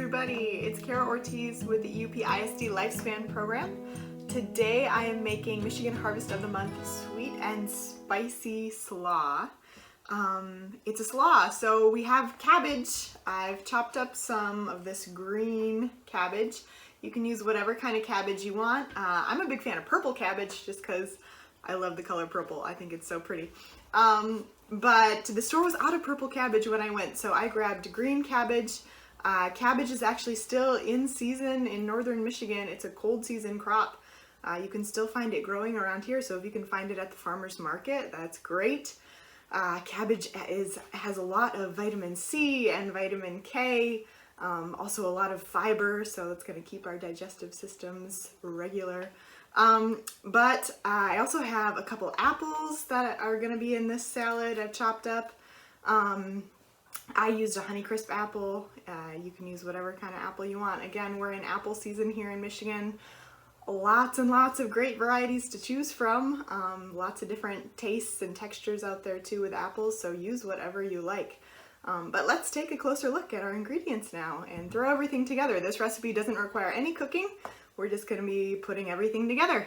everybody, it's Cara Ortiz with the UPISD Lifespan Program. Today I am making Michigan Harvest of the Month sweet and spicy slaw. It's a slaw, so we have cabbage. I've chopped up some of this green cabbage. You can use whatever kind of cabbage you want. I'm a big fan of purple cabbage just because I love the color purple. I think it's so pretty. But the store was out of purple cabbage when I went, so I grabbed green cabbage. Cabbage is actually still in season in northern Michigan. It's a cold season crop. You can still find it growing around here, so if you can find it at the farmer's market, that's great. Cabbage has a lot of vitamin C and vitamin K, also a lot of fiber, so it's going to keep our digestive systems regular. But I also have a couple apples that are going to be in this salad I've chopped up. I used a Honeycrisp apple. You can use whatever kind of apple you want. Again, we're in apple season here in Michigan. Lots and lots of great varieties to choose from. Lots of different tastes and textures out there too with apples, so use whatever you like. But let's take a closer look at our ingredients now and throw everything together. This recipe doesn't require any cooking. We're just going to be putting everything together.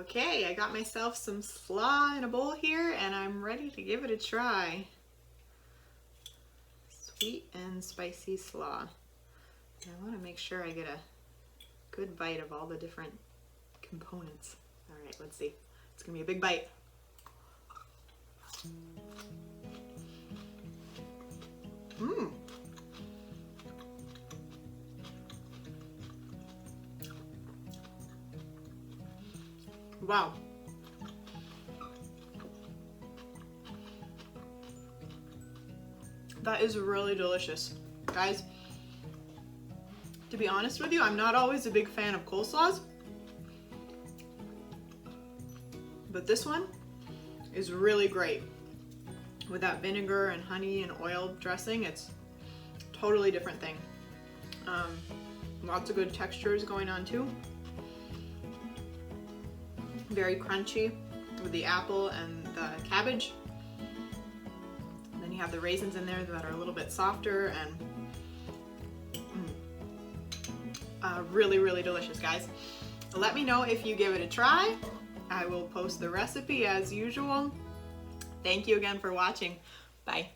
Okay, I got myself some slaw in a bowl here and I'm ready to give it a try. Sweet and spicy slaw. And I want to make sure I get a good bite of all the different components. All right, let's see. It's gonna be a big bite. Mmm. Wow. That is really delicious. Guys, to be honest with you, I'm not always a big fan of coleslaws, but this one is really great. With that vinegar and honey and oil dressing, it's a totally different thing. Lots of good textures going on too. Very crunchy with the apple and the cabbage. And then you have the raisins in there that are a little bit softer and really, really delicious, guys. Let me know if you give it a try. I will post the recipe as usual. Thank you again for watching. Bye.